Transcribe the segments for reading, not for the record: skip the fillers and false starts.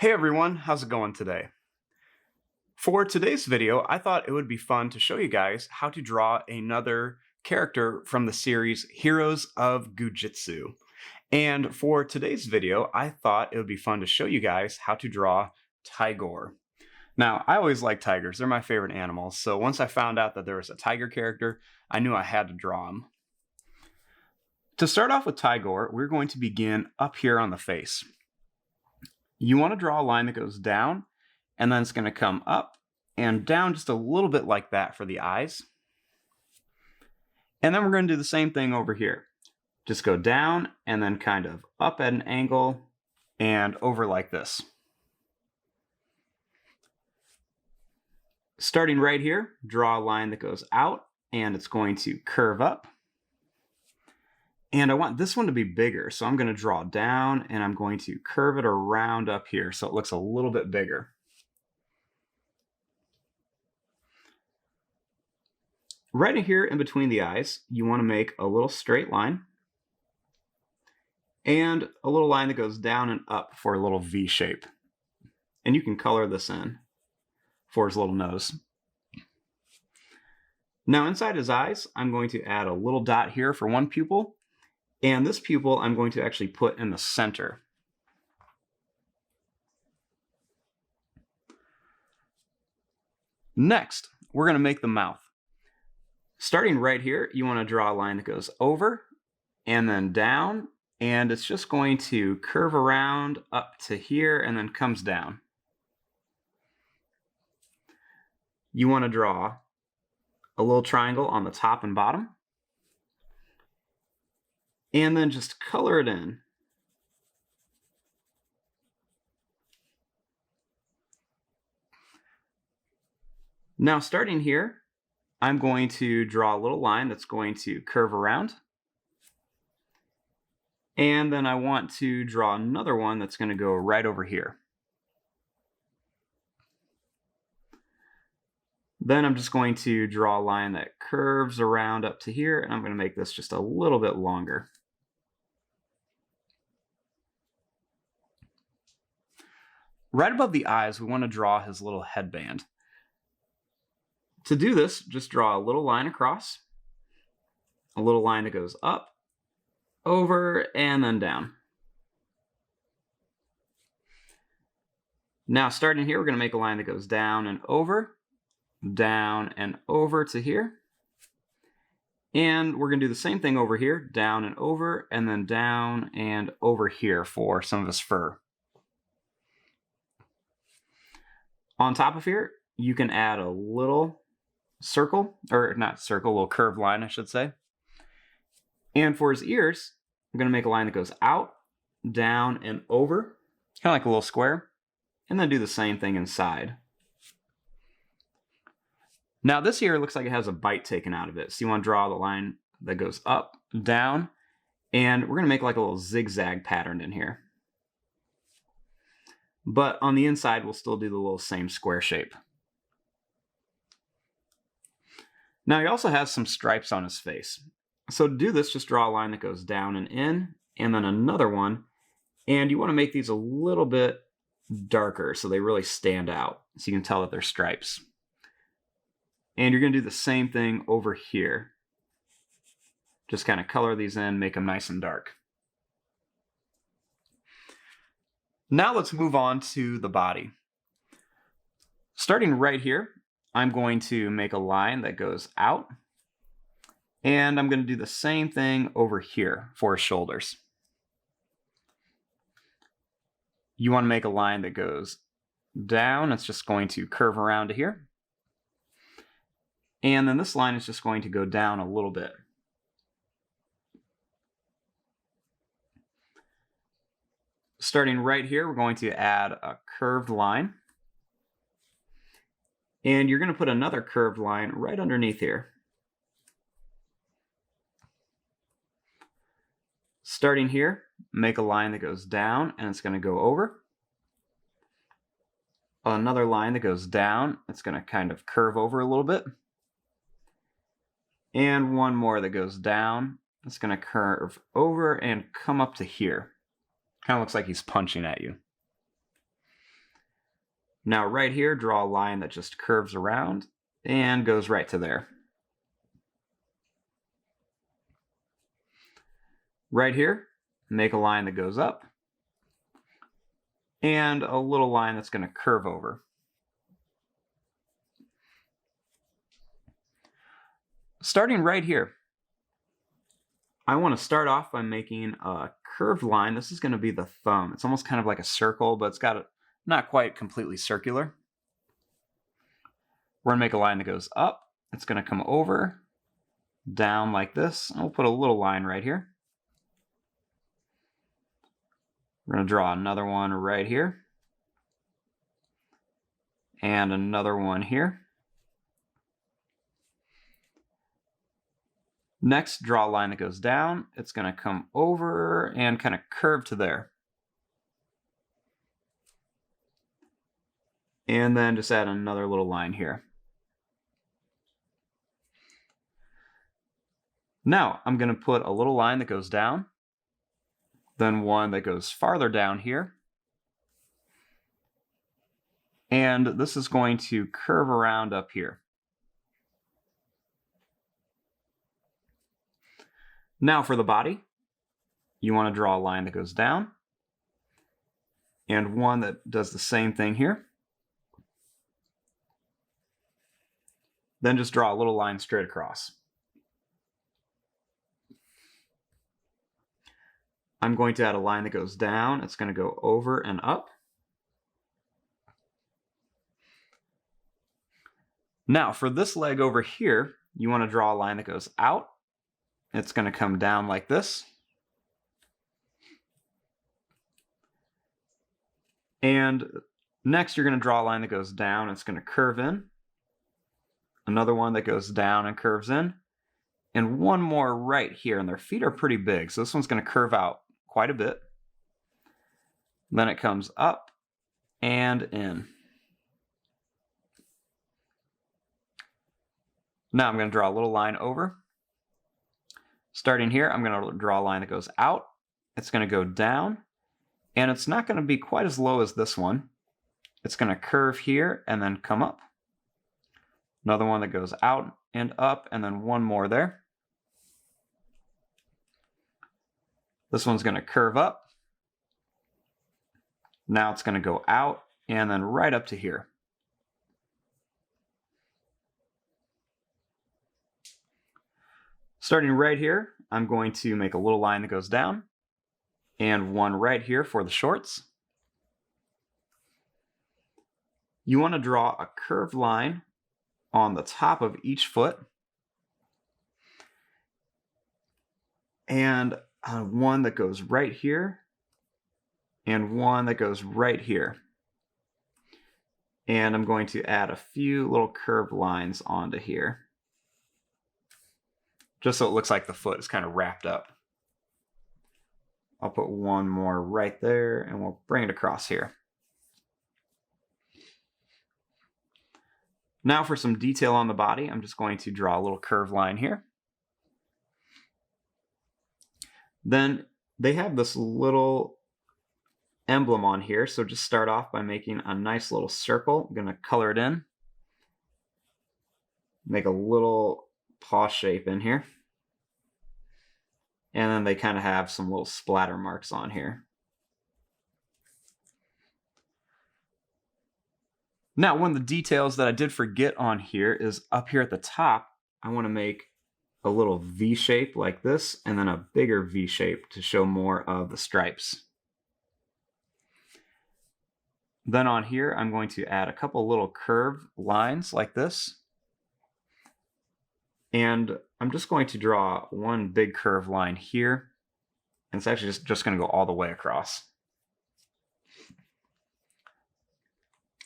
Hey everyone, how's it going today? For today's video, I thought it would be fun to show you guys how to draw another character from the series Heroes of Gujitsu. And for today's video, I thought it would be fun to show you guys how to draw TYGOR. Now, I always like tigers, they're my favorite animals, so once I found out that there was a tiger character, I knew I had to draw him. To start off with TYGOR, we're going to begin up here on the face. You want to draw a line that goes down, and then it's going to come up and down just a little bit like that for the eyes. And then we're going to do the same thing over here. Just go down and then kind of up at an angle and over like this. Starting right here, draw a line that goes out and it's going to curve up. And I want this one to be bigger, so I'm going to draw down and I'm going to curve it around up here so it looks a little bit bigger. Right here in between the eyes, you want to make a little straight line and a little line that goes down and up for a little V shape. And you can color this in for his little nose. Now inside his eyes, I'm going to add a little dot here for one pupil. And this pupil I'm going to actually put in the center. Next, we're going to make the mouth. Starting right here, you want to draw a line that goes over and then down, and it's just going to curve around up to here and then comes down. You want to draw a little triangle on the top and bottom. And then just color it in. Now starting here, I'm going to draw a little line that's going to curve around. And then I want to draw another one that's going to go right over here. Then I'm just going to draw a line that curves around up to here, and I'm going to make this just a little bit longer. Right above the eyes, we want to draw his little headband. To do this, just draw a little line across, a little line that goes up, over, and then down. Now starting here, we're going to make a line that goes down and over to here. And we're going to do the same thing over here, down and over, and then down and over here for some of his fur. On top of here, you can add a little circle, or not circle, a little curved line, I should say. And for his ears, I'm going to make a line that goes out, down, and over, kind of like a little square, and then do the same thing inside. Now this ear looks like it has a bite taken out of it, so you want to draw the line that goes up, down, and we're going to make like a little zigzag pattern in here. But on the inside, we'll still do the little same square shape. Now he also has some stripes on his face. So to do this, just draw a line that goes down and in, and then another one. And you want to make these a little bit darker so they really stand out, so you can tell that they're stripes. And you're going to do the same thing over here. Just kind of color these in, make them nice and dark. Now let's move on to the body. Starting right here, I'm going to make a line that goes out. And I'm going to do the same thing over here for his shoulders. You want to make a line that goes down. It's just going to curve around to here. And then this line is just going to go down a little bit. Starting right here, we're going to add a curved line. And you're going to put another curved line right underneath here. Starting here, make a line that goes down and it's going to go over. Another line that goes down, it's going to kind of curve over a little bit. And one more that goes down, it's going to curve over and come up to here. Kind of looks like he's punching at you. Now right here, draw a line that just curves around and goes right to there. Right here, make a line that goes up and a little line that's going to curve over. Starting right here, I want to start off by making a curved line. This is going to be the thumb. It's almost kind of like a circle, but it's got a not quite completely circular. We're going to make a line that goes up. It's going to come over, down like this, and we'll put a little line right here. We're going to draw another one right here, and another one here. Next, draw a line that goes down. It's going to come over and kind of curve to there. And then just add another little line here. Now, I'm going to put a little line that goes down, then one that goes farther down here. And this is going to curve around up here. Now for the body, you want to draw a line that goes down and one that does the same thing here. Then just draw a little line straight across. I'm going to add a line that goes down. It's going to go over and up. Now for this leg over here, you want to draw a line that goes out. It's going to come down like this. And next you're going to draw a line that goes down. It's going to curve in. Another one that goes down and curves in. And one more right here. And their feet are pretty big, so this one's going to curve out quite a bit. Then it comes up and in. Now I'm going to draw a little line over. Starting here, I'm going to draw a line that goes out. It's going to go down, and it's not going to be quite as low as this one. It's going to curve here and then come up. Another one that goes out and up, and then one more there. This one's going to curve up. Now it's going to go out and then right up to here. Starting right here, I'm going to make a little line that goes down and one right here for the shorts. You want to draw a curved line on the top of each foot and one that goes right here and one that goes right here. And I'm going to add a few little curved lines onto here, just so it looks like the foot is kind of wrapped up. I'll put one more right there and we'll bring it across here. Now for some detail on the body, I'm just going to draw a little curved line here. Then they have this little emblem on here, so just start off by making a nice little circle. I'm going to color it in. Make a little paw shape in here. And then they kind of have some little splatter marks on here. Now, one of the details that I did forget on here is up here at the top, I want to make a little V shape like this, and then a bigger V shape to show more of the stripes. Then on here, I'm going to add a couple little curved lines like this. And I'm just going to draw one big curved line here. And it's actually just going to go all the way across.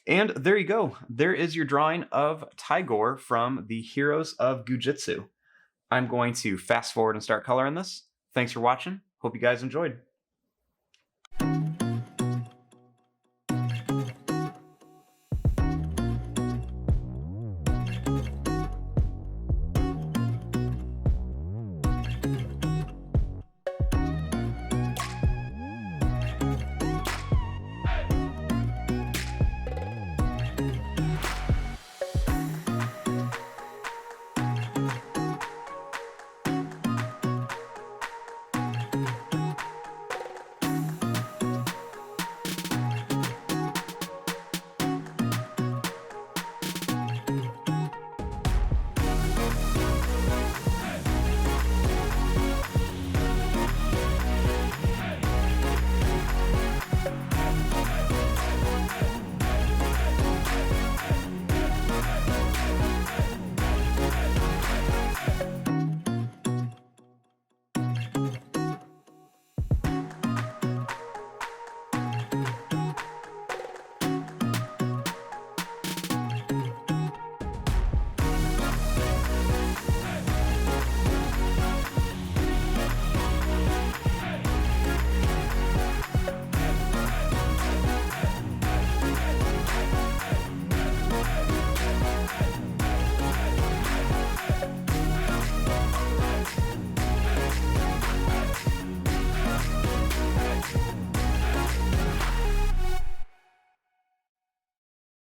And there you go. There is your drawing of TYGOR from the Heroes of Gujitsu. I'm going to fast forward and start coloring this. Thanks for watching. Hope you guys enjoyed.